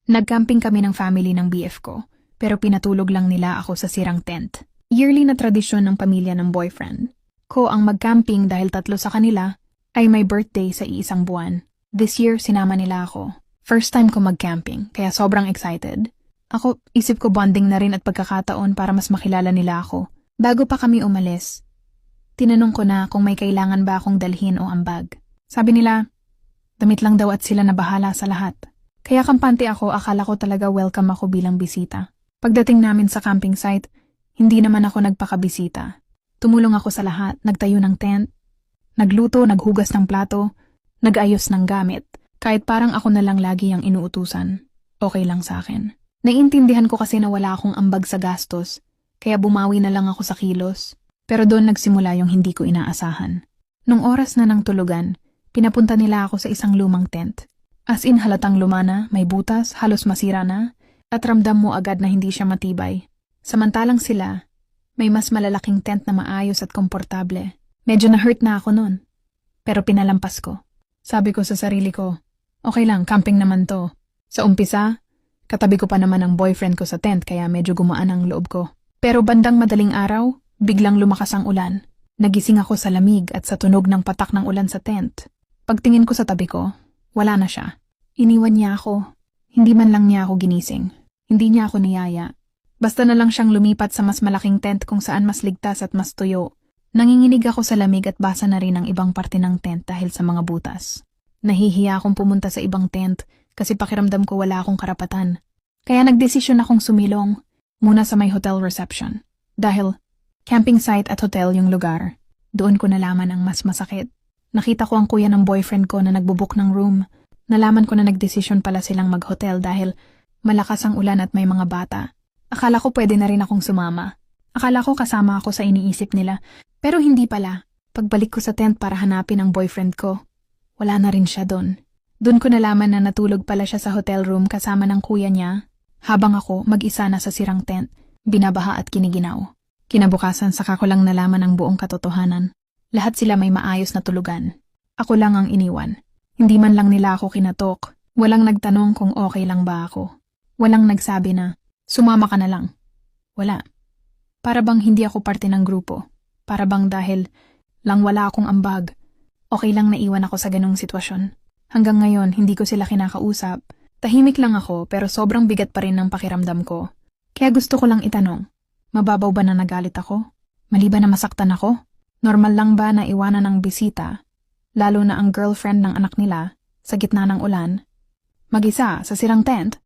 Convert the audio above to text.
Nag-camping kami ng family ng BF ko, pero pinatulog lang nila ako sa sirang tent. Yearly na tradisyon ng pamilya ng boyfriend ko ang mag-camping dahil tatlo sa kanila ay may birthday sa iisang buwan. This year, sinama nila ako. First time ko mag-camping, kaya sobrang excited. Ako, isip ko bonding na rin at pagkakataon para mas makilala nila ako. Bago pa kami umalis, tinanong ko na kung may kailangan ba akong dalhin o ambag. Sabi nila, damit lang daw at sila na bahala sa lahat. Kaya kampante ako, akala ko talaga welcome ako bilang bisita. Pagdating namin sa camping site, hindi naman ako nagpakabisita. Tumulong ako sa lahat, nagtayo ng tent, nagluto, naghugas ng plato, nag-ayos ng gamit. Kahit parang ako na lang lagi ang inuutusan, okay lang sa akin. Naiintindihan ko kasi na wala akong ambag sa gastos, kaya bumawi na lang ako sa kilos. Pero doon nagsimula yung hindi ko inaasahan. Nung oras na ng tulugan, pinapunta nila ako sa isang lumang tent. As in halatang lumana, may butas, halos masira na, at ramdam mo agad na hindi siya matibay. Samantalang sila, may mas malalaking tent na maayos at komportable. Medyo na-hurt na ako nun. Pero pinalampas ko. Sabi ko sa sarili ko, okay lang, camping naman to. Sa umpisa, katabi ko pa naman ang boyfriend ko sa tent kaya medyo gumaan ang loob ko. Pero bandang madaling araw, biglang lumakas ang ulan. Nagising ako sa lamig at sa tunog ng patak ng ulan sa tent. Pagtingin ko sa tabi ko, wala na siya. Iniwan niya ako. Hindi man lang niya ako ginising. Hindi niya ako niyaya. Basta na lang siyang lumipat sa mas malaking tent kung saan mas ligtas at mas tuyo. Nanginginig ako sa lamig at basa na rin ang ibang parte ng tent dahil sa mga butas. Nahihiya akong pumunta sa ibang tent kasi pakiramdam ko wala akong karapatan. Kaya nagdesisyon akong sumilong muna sa may hotel reception. Dahil camping site at hotel yung lugar, doon ko nalaman ang mas masakit. Nakita ko ang kuya ng boyfriend ko na nagbubook ng room. Nalaman ko na nagdesisyon pala silang mag-hotel dahil malakas ang ulan at may mga bata. Akala ko pwede na rin akong sumama. Akala ko kasama ako sa iniisip nila. Pero hindi pala. Pagbalik ko sa tent para hanapin ang boyfriend ko, wala na rin siya doon. Doon ko nalaman na natulog pala siya sa hotel room kasama ng kuya niya, habang ako mag-isa na sa sirang tent, binabaha at kiniginaw. Kinabukasan saka ko lang nalaman ang buong katotohanan. Lahat sila may maayos na tulugan. Ako lang ang iniwan. Hindi man lang nila ako kinatok. Walang nagtanong kung okay lang ba ako. Walang nagsabi na, sumama ka na lang. Wala. Para bang hindi ako parte ng grupo. Para bang dahil lang wala akong ambag. Okay lang naiwan ako sa ganung sitwasyon. Hanggang ngayon, hindi ko sila kinakausap. Tahimik lang ako pero sobrang bigat pa rin ng pakiramdam ko. Kaya gusto ko lang itanong, mababaw ba na nagalit ako? Mali ba na masaktan ako? Normal lang ba na iwanan ng bisita, lalo na ang girlfriend ng anak nila, sa gitna ng ulan? Mag-isa sa sirang tent?